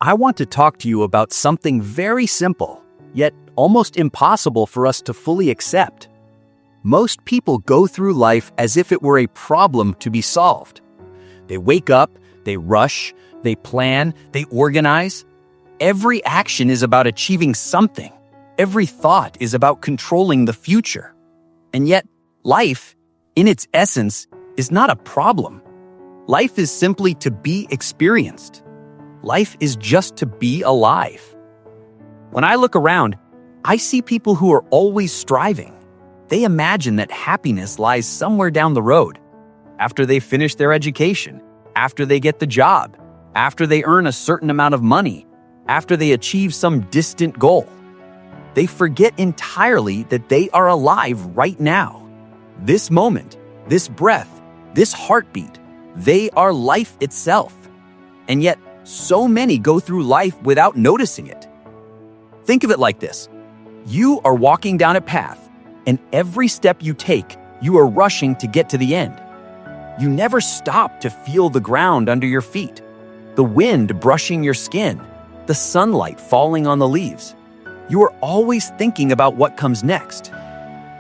I want to talk to you about something very simple, yet almost impossible for us to fully accept. Most people go through life as if it were a problem to be solved. They wake up, they rush, they plan, they organize. Every action is about achieving something. Every thought is about controlling the future. And yet, life, in its essence, is not a problem. Life is simply to be experienced. Life is just to be alive. When I look around, I see people who are always striving. They imagine that happiness lies somewhere down the road, after they finish their education, after they get the job, after they earn a certain amount of money, after they achieve some distant goal. They forget entirely that they are alive right now. This moment, this breath, this heartbeat, they are life itself. And yet, so many go through life without noticing it. Think of it like this. You are walking down a path, and every step you take, you are rushing to get to the end. You never stop to feel the ground under your feet, the wind brushing your skin, the sunlight falling on the leaves. You are always thinking about what comes next.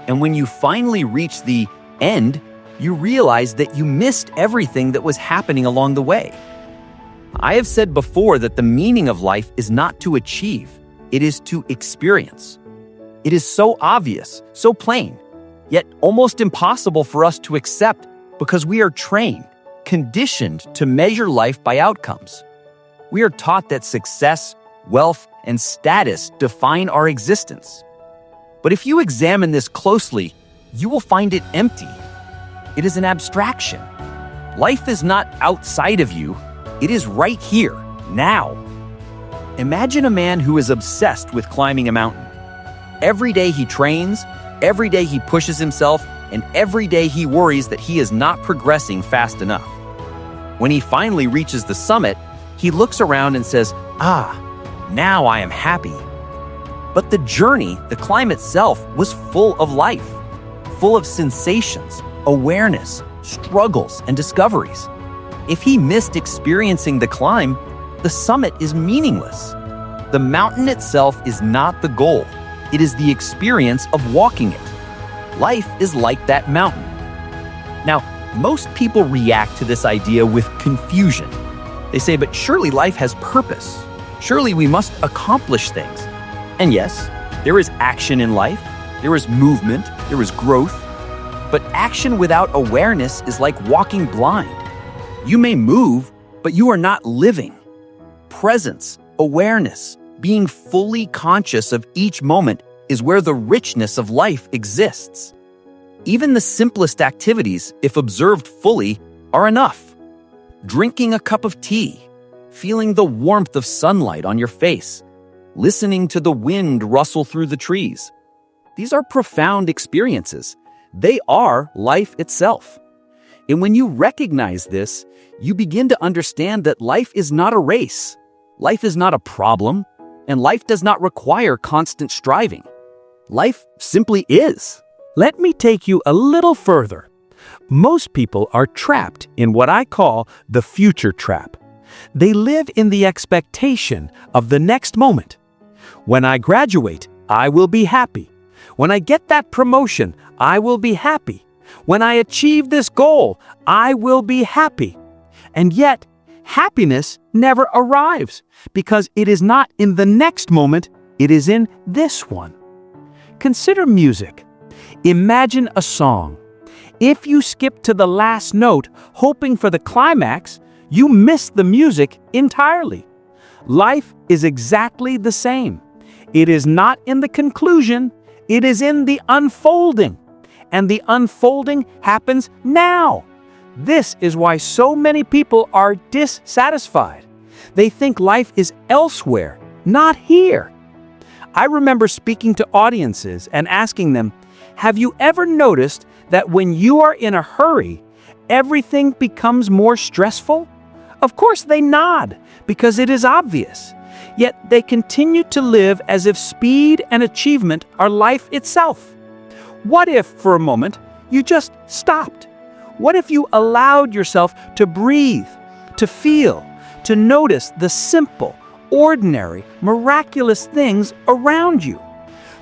And when you finally reach the end, you realize that you missed everything that was happening along the way. I have said before that the meaning of life is not to achieve, it is to experience. It is so obvious, so plain, yet almost impossible for us to accept because we are trained, conditioned to measure life by outcomes. We are taught that success, wealth, and status define our existence. But if you examine this closely, you will find it empty. It is an abstraction. Life is not outside of you, it is right here, now. Imagine a man who is obsessed with climbing a mountain. Every day he trains, every day he pushes himself, and every day he worries that he is not progressing fast enough. When he finally reaches the summit, he looks around and says, now I am happy. But the journey, the climb itself, was full of life, full of sensations, awareness, struggles, and discoveries. If he missed experiencing the climb, the summit is meaningless. The mountain itself is not the goal. It is the experience of walking it. Life is like that mountain. Now, most people react to this idea with confusion. They say, but surely life has purpose. Surely we must accomplish things. And yes, there is action in life. There is movement. There is growth. But action without awareness is like walking blind. You may move, but you are not living. Presence, awareness, being fully conscious of each moment is where the richness of life exists. Even the simplest activities, if observed fully, are enough. Drinking a cup of tea, feeling the warmth of sunlight on your face, listening to the wind rustle through the trees. These are profound experiences. They are life itself. And when you recognize this, you begin to understand that life is not a race, life is not a problem, and life does not require constant striving. Life simply is. Let me take you a little further. Most people are trapped in what I call the future trap. They live in the expectation of the next moment. When I graduate, I will be happy. When I get that promotion, I will be happy. When I achieve this goal, I will be happy. And yet, happiness never arrives because it is not in the next moment, it is in this one. Consider music. Imagine a song. If you skip to the last note, hoping for the climax, you miss the music entirely. Life is exactly the same. It is not in the conclusion, it is in the unfolding. And the unfolding happens now. This is why so many people are dissatisfied. They think life is elsewhere, not here. I remember speaking to audiences and asking them, have you ever noticed that when you are in a hurry, everything becomes more stressful? Of course they nod, because it is obvious. Yet they continue to live as if speed and achievement are life itself. What if, for a moment, you just stopped? What if you allowed yourself to breathe, to feel, to notice the simple, ordinary, miraculous things around you.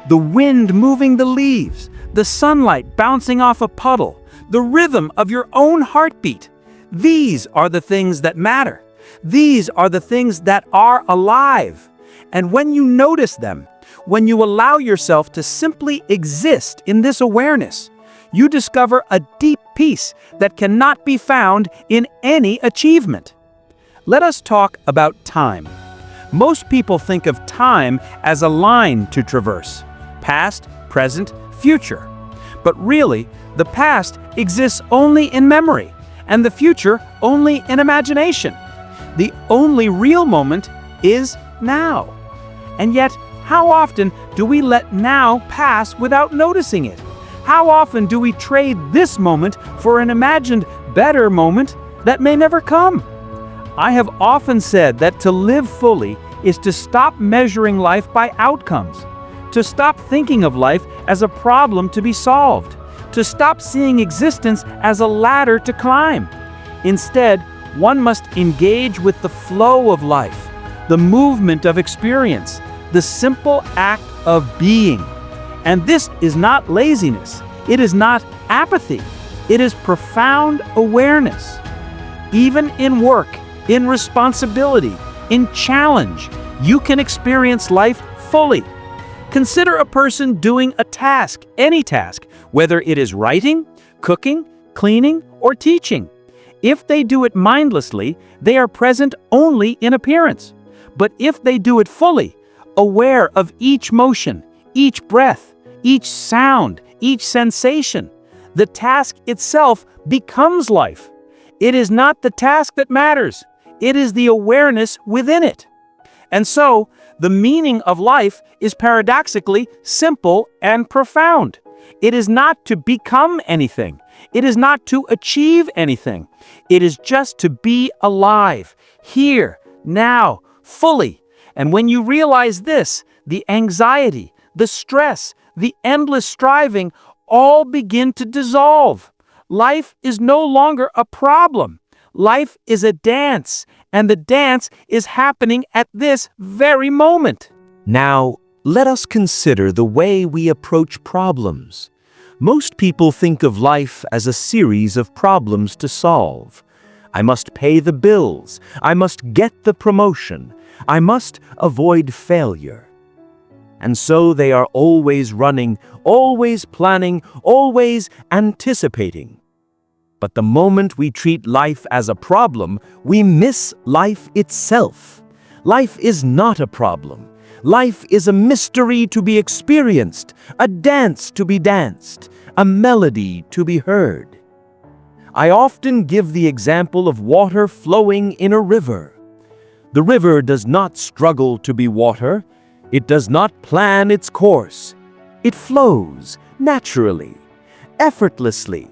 The wind moving the leaves, the sunlight bouncing off a puddle, the rhythm of your own heartbeat. These are the things that matter. These are the things that are alive. And when you notice them, when you allow yourself to simply exist in this awareness, you discover a deep peace that cannot be found in any achievement. Let us talk about time. Most people think of time as a line to traverse: past, present, future. But really, the past exists only in memory, and the future only in imagination. The only real moment is now. And yet, how often do we let now pass without noticing it? How often do we trade this moment for an imagined better moment that may never come? I have often said that to live fully is to stop measuring life by outcomes, to stop thinking of life as a problem to be solved, to stop seeing existence as a ladder to climb. Instead, one must engage with the flow of life, the movement of experience, the simple act of being. And this is not laziness. It is not apathy. It is profound awareness. Even in work, in responsibility, in challenge, you can experience life fully. Consider a person doing a task, any task, whether it is writing, cooking, cleaning, or teaching. If they do it mindlessly, they are present only in appearance. But if they do it fully, aware of each motion, each breath, each sound, each sensation, the task itself becomes life. It is not the task that matters. It is the awareness within it. And so, the meaning of life is paradoxically simple and profound. It is not to become anything. It is not to achieve anything. It is just to be alive, here, now, fully. And when you realize this, the anxiety, the stress, the endless striving all begin to dissolve. Life is no longer a problem. Life is a dance, and the dance is happening at this very moment. Now, let us consider the way we approach problems. Most people think of life as a series of problems to solve. I must pay the bills. I must get the promotion. I must avoid failure. And so they are always running, always planning, always anticipating. But the moment we treat life as a problem, we miss life itself. Life is not a problem. Life is a mystery to be experienced, a dance to be danced, a melody to be heard. I often give the example of water flowing in a river. The river does not struggle to be water. It does not plan its course. It flows naturally, effortlessly,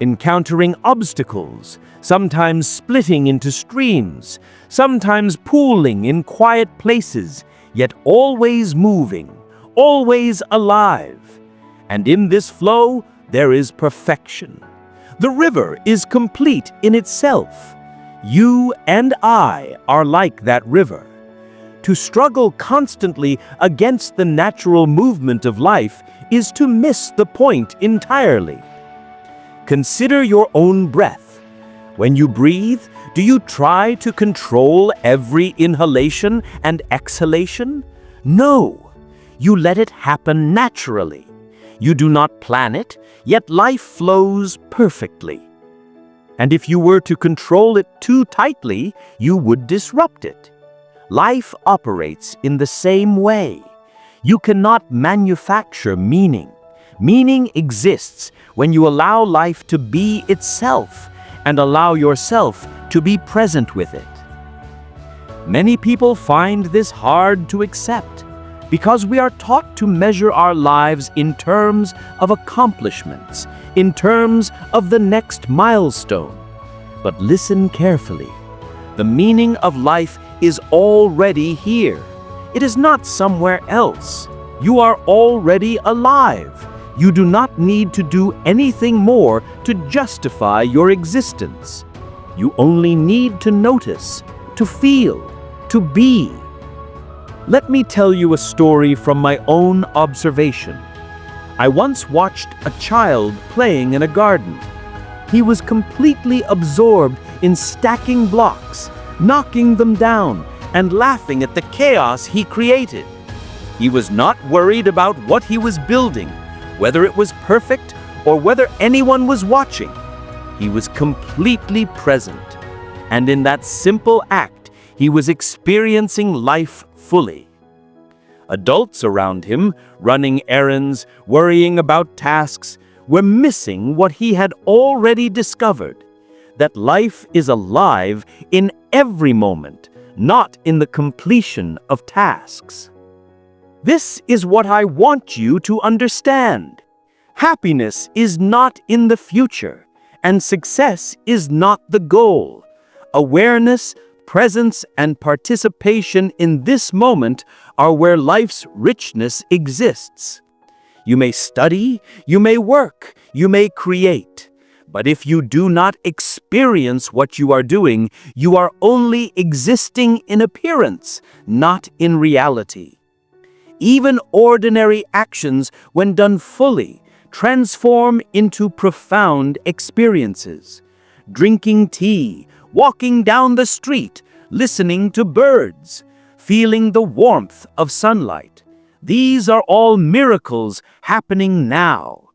encountering obstacles, sometimes splitting into streams, sometimes pooling in quiet places, yet always moving, always alive. And in this flow, there is perfection. The river is complete in itself. You and I are like that river. To struggle constantly against the natural movement of life is to miss the point entirely. Consider your own breath. When you breathe, do you try to control every inhalation and exhalation? No, you let it happen naturally. You do not plan it, yet life flows perfectly. And if you were to control it too tightly, you would disrupt it. Life operates in the same way. You cannot manufacture meaning. Meaning exists when you allow life to be itself and allow yourself to be present with it. Many people find this hard to accept because we are taught to measure our lives in terms of accomplishments, in terms of the next milestone. But listen carefully. The meaning of life is already here. It is not somewhere else. You are already alive. You do not need to do anything more to justify your existence. You only need to notice, to feel, to be, Let me tell you a story from my own observation. I once watched a child playing in a garden. He was completely absorbed in stacking blocks, knocking them down, and laughing at the chaos he created. He was not worried about what he was building, whether it was perfect or whether anyone was watching. He was completely present, and in that simple act, he was experiencing life fully. Adults around him, running errands, worrying about tasks, were missing what he had already discovered, that life is alive in every moment, not in the completion of tasks. This is what I want you to understand. Happiness is not in the future, and success is not the goal. Awareness, presence, and participation in this moment are where life's richness exists. You may study, you may work, you may create, but if you do not experience what you are doing, you are only existing in appearance, not in reality. Even ordinary actions, when done fully, transform into profound experiences. Drinking tea, walking down the street, listening to birds, feeling the warmth of sunlight. These are all miracles happening now.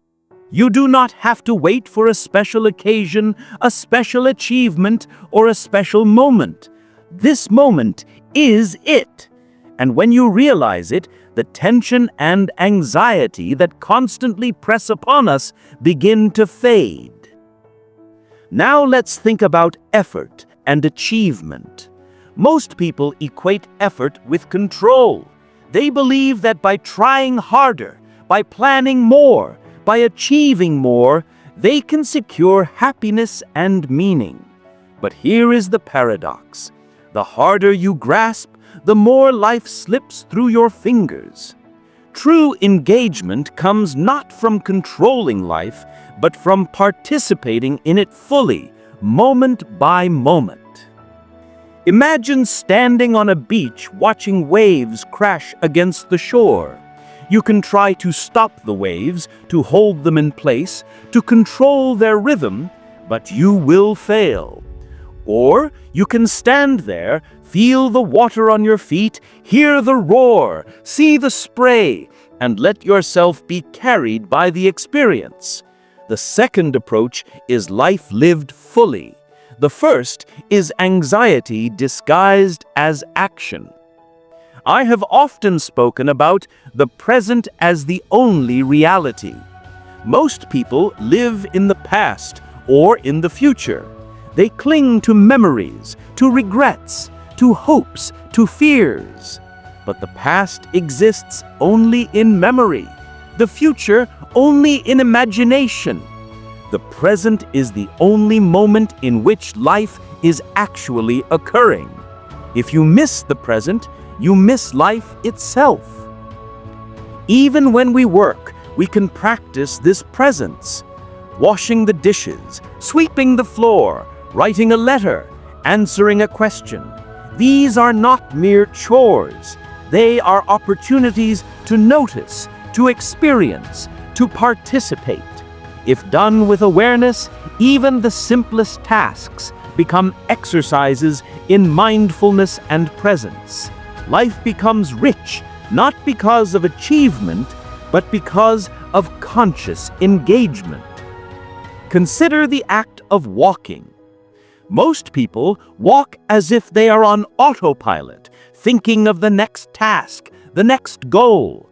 You do not have to wait for a special occasion, a special achievement, or a special moment. This moment is it. And when you realize it, the tension and anxiety that constantly press upon us begin to fade. Now let's think about effort and achievement. Most people equate effort with control. They believe that by trying harder, by planning more, by achieving more, they can secure happiness and meaning. But here is the paradox. The harder you grasp, the more life slips through your fingers. True engagement comes not from controlling life, but from participating in it fully, moment by moment. Imagine standing on a beach watching waves crash against the shore. You can try to stop the waves, to hold them in place, to control their rhythm, but you will fail. Or you can stand there, feel the water on your feet, hear the roar, see the spray, and let yourself be carried by the experience. The second approach is life lived fully. The first is anxiety disguised as action. I have often spoken about the present as the only reality. Most people live in the past or in the future. They cling to memories, to regrets, to hopes, to fears. But the past exists only in memory, the future only in imagination. The present is the only moment in which life is actually occurring. If you miss the present, you miss life itself. Even when we work, we can practice this presence. Washing the dishes, sweeping the floor, writing a letter, answering a question. These are not mere chores. They are opportunities to notice, to experience, to participate. If done with awareness, even the simplest tasks become exercises in mindfulness and presence. Life becomes rich, not because of achievement, but because of conscious engagement. Consider the act of walking. Most people walk as if they are on autopilot, thinking of the next task, the next goal.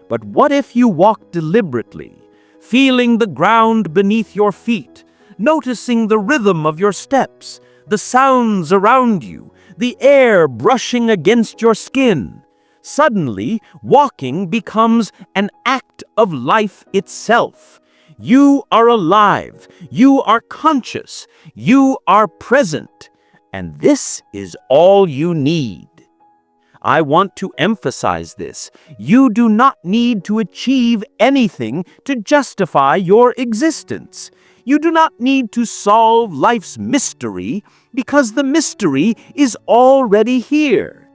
But what if you walk deliberately, feeling the ground beneath your feet, noticing the rhythm of your steps, the sounds around you, the air brushing against your skin? Suddenly, walking becomes an act of life itself. You are alive, you are conscious, you are present, and this is all you need. I want to emphasize this. You do not need to achieve anything to justify your existence. You do not need to solve life's mystery because the mystery is already here.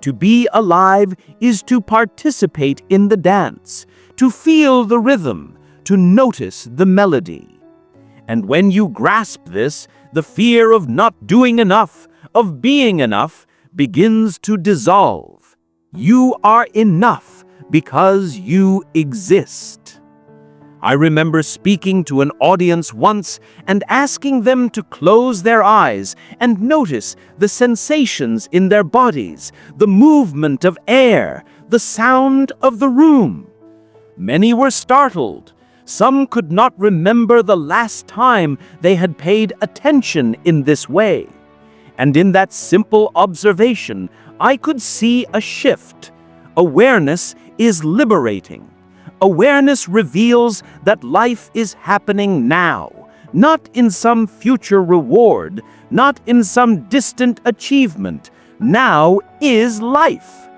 To be alive is to participate in the dance, to feel the rhythm, to notice the melody. And when you grasp this, the fear of not doing enough, of being enough, begins to dissolve. You are enough because you exist. I remember speaking to an audience once and asking them to close their eyes and notice the sensations in their bodies, the movement of air, the sound of the room. Many were startled. Some could not remember the last time they had paid attention in this way. And in that simple observation, I could see a shift. Awareness is liberating. Awareness reveals that life is happening now, not in some future reward, not in some distant achievement. Now is life.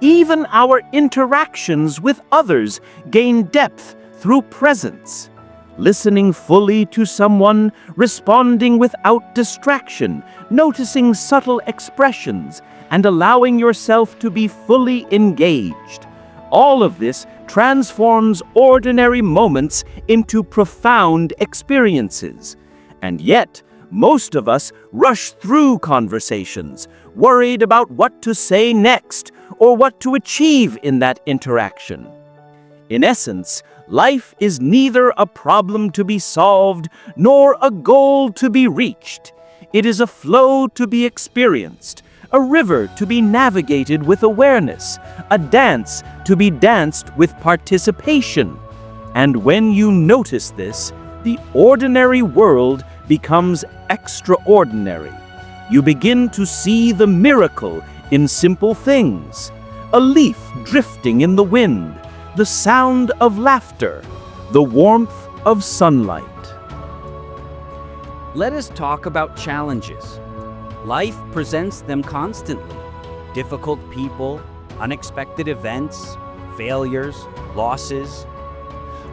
Even our interactions with others gain depth through presence. Listening fully to someone, responding without distraction, noticing subtle expressions, and allowing yourself to be fully engaged. All of this transforms ordinary moments into profound experiences. And yet, most of us rush through conversations, worried about what to say next or what to achieve in that interaction. In essence, life is neither a problem to be solved nor a goal to be reached. It is a flow to be experienced, a river to be navigated with awareness, a dance to be danced with participation. And when you notice this, the ordinary world becomes extraordinary. You begin to see the miracle in simple things: a leaf drifting in the wind, the sound of laughter, the warmth of sunlight. Let us talk about challenges. Life presents them constantly. Difficult people, unexpected events, failures, losses.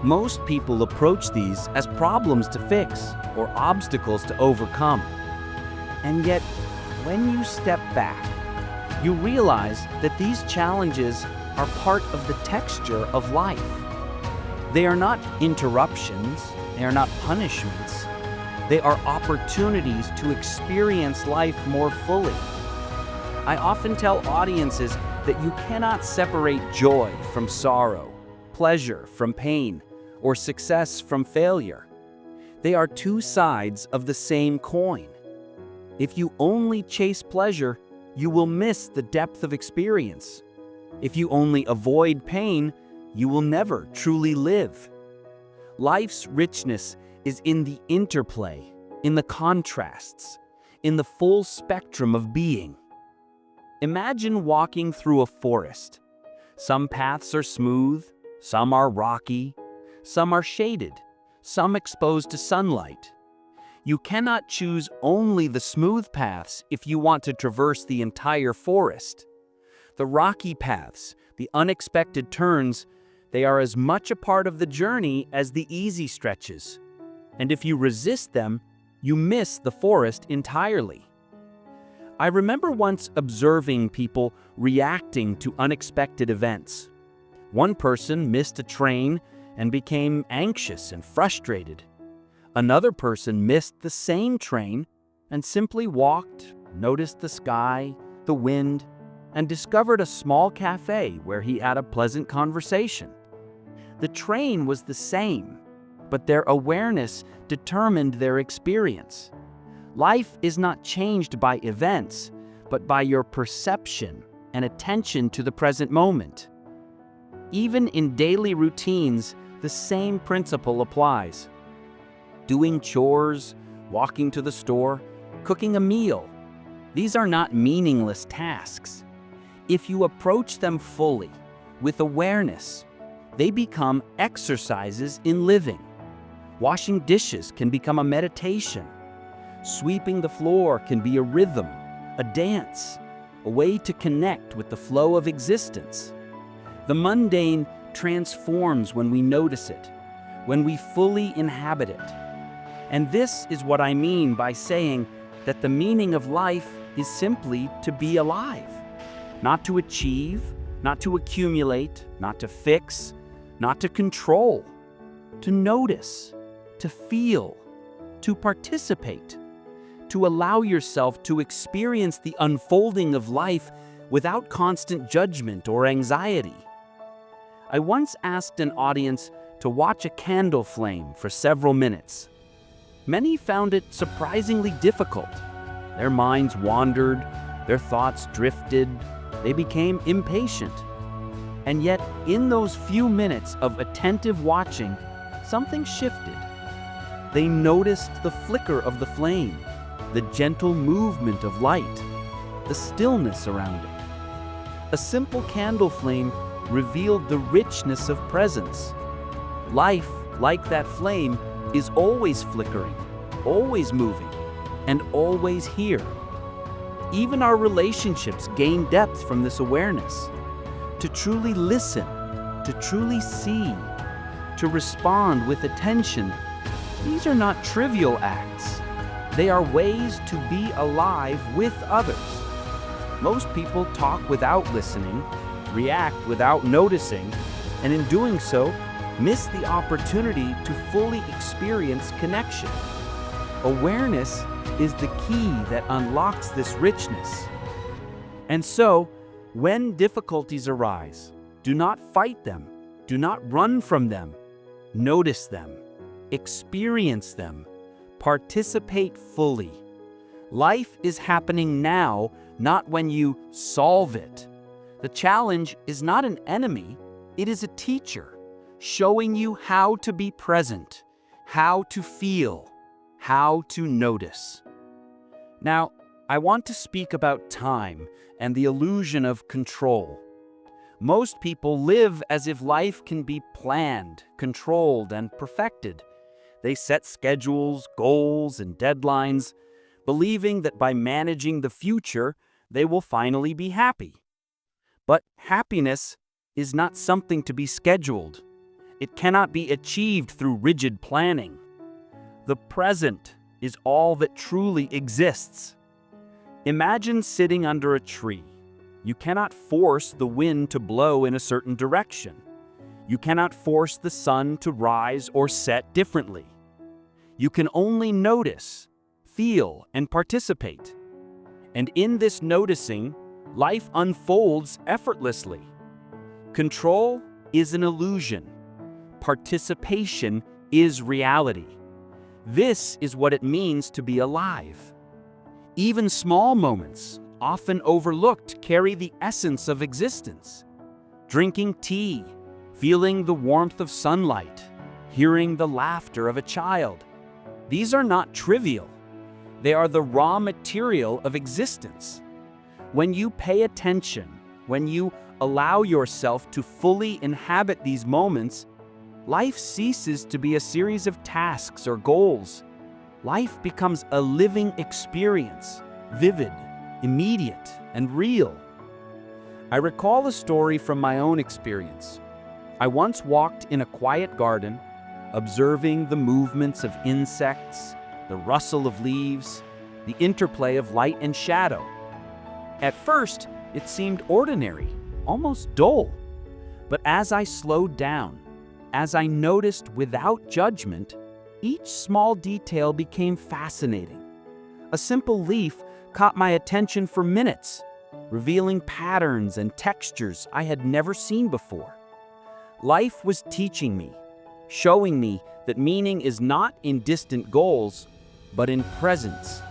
Most people approach these as problems to fix or obstacles to overcome. And yet, when you step back, you realize that these challenges are part of the texture of life. They are not interruptions, they are not punishments. They are opportunities to experience life more fully. I often tell audiences that you cannot separate joy from sorrow, pleasure from pain, or success from failure. They are two sides of the same coin. If you only chase pleasure, you will miss the depth of experience. If you only avoid pain, you will never truly live. Life's richness is in the interplay, in the contrasts, in the full spectrum of being. Imagine walking through a forest. Some paths are smooth, some are rocky, some are shaded, some exposed to sunlight. You cannot choose only the smooth paths if you want to traverse the entire forest. The rocky paths, the unexpected turns, they are as much a part of the journey as the easy stretches. And if you resist them, you miss the forest entirely. I remember once observing people reacting to unexpected events. One person missed a train and became anxious and frustrated. Another person missed the same train and simply walked, noticed the sky, the wind, and discovered a small cafe where he had a pleasant conversation. The train was the same, but their awareness determined their experience. Life is not changed by events, but by your perception and attention to the present moment. Even in daily routines, the same principle applies. Doing chores, walking to the store, cooking a meal. These are not meaningless tasks. If you approach them fully, with awareness, they become exercises in living. Washing dishes can become a meditation. Sweeping the floor can be a rhythm, a dance, a way to connect with the flow of existence. The mundane transforms when we notice it, when we fully inhabit it. And this is what I mean by saying that the meaning of life is simply to be alive. Not to achieve, not to accumulate, not to fix, not to control. To notice, to feel, to participate, to allow yourself to experience the unfolding of life without constant judgment or anxiety. I once asked an audience to watch a candle flame for several minutes. Many found it surprisingly difficult. Their minds wandered, their thoughts drifted, they became impatient. And yet, in those few minutes of attentive watching, something shifted. They noticed the flicker of the flame, the gentle movement of light, the stillness around it. A simple candle flame revealed the richness of presence. Life, like that flame, is always flickering, always moving, and always here. Even our relationships gain depth from this awareness. To truly listen, to truly see, to respond with attention, these are not trivial acts. They are ways to be alive with others. Most people talk without listening, react without noticing, and in doing so, miss the opportunity to fully experience connection. Awareness is the key that unlocks this richness. And so, when difficulties arise, do not fight them, do not run from them. Notice them, experience them, participate fully. Life is happening now, not when you solve it. The challenge is not an enemy, it is a teacher, showing you how to be present, how to feel, how to notice. Now, I want to speak about time and the illusion of control. Most people live as if life can be planned, controlled, and perfected. They set schedules, goals, and deadlines, believing that by managing the future, they will finally be happy. But happiness is not something to be scheduled. It cannot be achieved through rigid planning. The present is all that truly exists. Imagine sitting under a tree. You cannot force the wind to blow in a certain direction. You cannot force the sun to rise or set differently. You can only notice, feel, and participate. And in this noticing, life unfolds effortlessly. Control is an illusion. Participation is reality. This is what it means to be alive. Even small moments, often overlooked, carry the essence of existence. Drinking tea, feeling the warmth of sunlight, hearing the laughter of a child. These are not trivial. They are the raw material of existence. When you pay attention, when you allow yourself to fully inhabit these moments, life ceases to be a series of tasks or goals. Life becomes a living experience, vivid, immediate, and real. I recall a story from my own experience. I once walked in a quiet garden, observing the movements of insects, the rustle of leaves, the interplay of light and shadow. At first, it seemed ordinary, almost dull. But as I slowed down, as I noticed without judgment, each small detail became fascinating. A simple leaf caught my attention for minutes, revealing patterns and textures I had never seen before. Life was teaching me, showing me that meaning is not in distant goals, but in presence.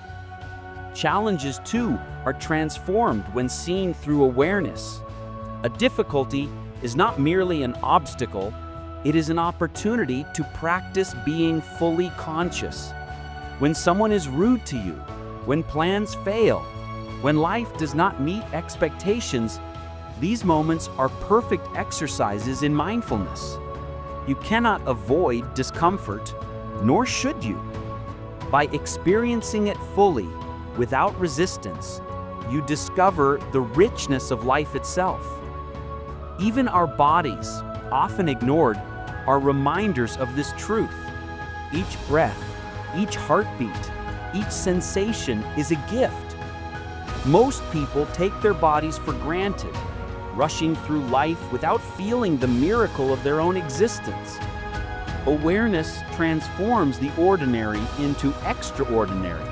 Challenges, too, are transformed when seen through awareness. A difficulty is not merely an obstacle, it is an opportunity to practice being fully conscious. When someone is rude to you, when plans fail, when life does not meet expectations, these moments are perfect exercises in mindfulness. You cannot avoid discomfort, nor should you. By experiencing it fully, without resistance, you discover the richness of life itself. Even our bodies, often ignored, are reminders of this truth. Each breath, each heartbeat, each sensation is a gift. Most people take their bodies for granted, rushing through life without feeling the miracle of their own existence. Awareness transforms the ordinary into extraordinary.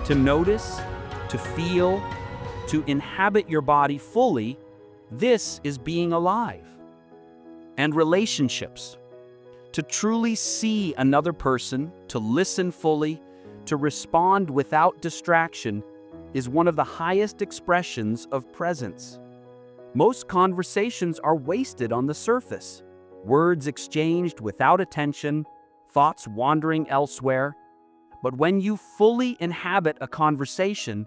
To notice, to feel, to inhabit your body fully, this is being alive. And relationships. To truly see another person, to listen fully, to respond without distraction, is one of the highest expressions of presence. Most conversations are wasted on the surface, words exchanged without attention, thoughts wandering elsewhere. But when you fully inhabit a conversation,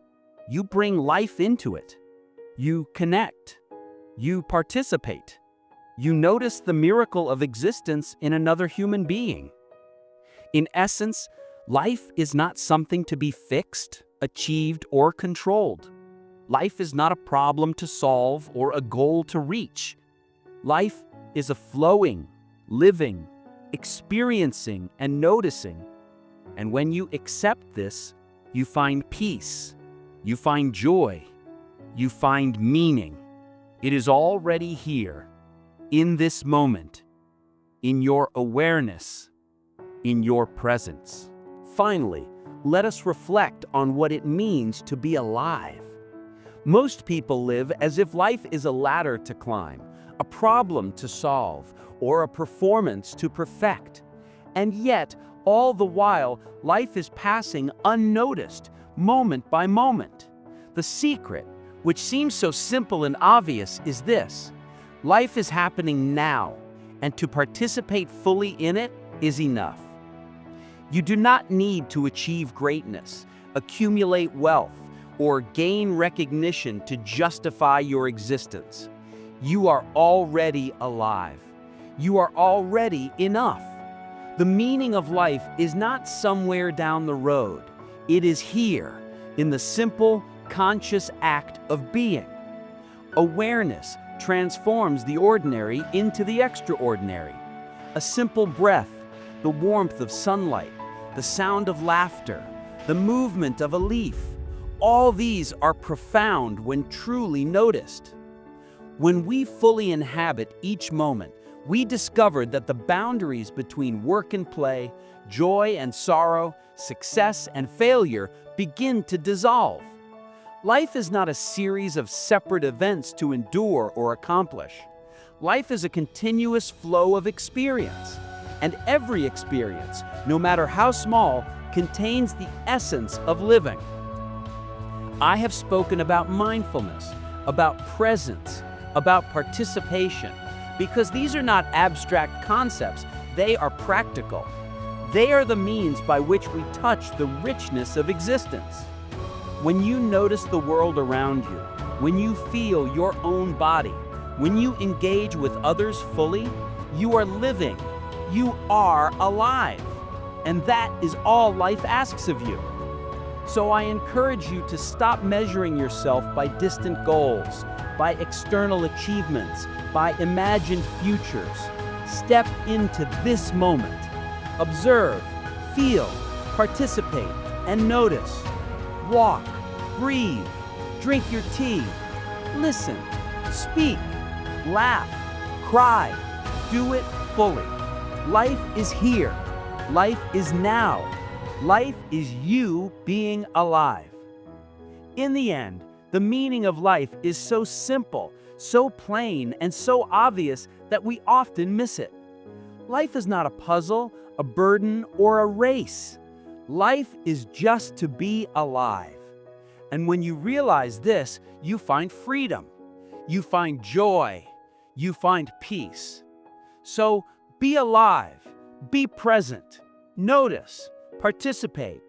you bring life into it. You connect. You participate. You notice the miracle of existence in another human being. In essence, life is not something to be fixed, achieved, or controlled. Life is not a problem to solve or a goal to reach. Life is a flowing, living, experiencing, and noticing. And when you accept this, you find peace, you find joy, you find meaning. It is already here, in this moment, in your awareness, in your presence. Finally, let us reflect on what it means to be alive. Most people live as if life is a ladder to climb, a problem to solve, or a performance to perfect. And yet, all the while, life is passing unnoticed, moment by moment. The secret, which seems so simple and obvious, is this: life is happening now, and to participate fully in it is enough. You do not need to achieve greatness, accumulate wealth, or gain recognition to justify your existence. You are already alive. You are already enough. The meaning of life is not somewhere down the road. It is here, in the simple, conscious act of being. Awareness transforms the ordinary into the extraordinary. A simple breath, the warmth of sunlight, the sound of laughter, the movement of a leaf, all these are profound when truly noticed. When we fully inhabit each moment, we discover that the boundaries between work and play, joy and sorrow, success and failure begin to dissolve. Life is not a series of separate events to endure or accomplish. Life is a continuous flow of experience, and every experience, no matter how small, contains the essence of living. I have spoken about mindfulness, about presence, about participation, because these are not abstract concepts, they are practical. They are the means by which we touch the richness of existence. When you notice the world around you, when you feel your own body, when you engage with others fully, you are living, you are alive. And that is all life asks of you. So I encourage you to stop measuring yourself by distant goals, by external achievements, by imagined futures. Step into this moment. Observe, feel, participate, and notice. Walk, breathe, drink your tea, listen, speak, laugh, cry. Do it fully. Life is here. Life is now. Life is you being alive. In the end, the meaning of life is so simple, so plain, and so obvious that we often miss it. Life is not a puzzle, a burden, or a race. Life is just to be alive. And when you realize this, you find freedom. You find joy. You find peace. So be alive. Be present. Notice. Participate,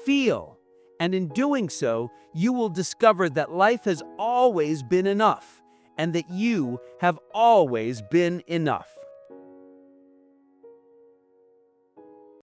feel, and in doing so, you will discover that life has always been enough, and that you have always been enough.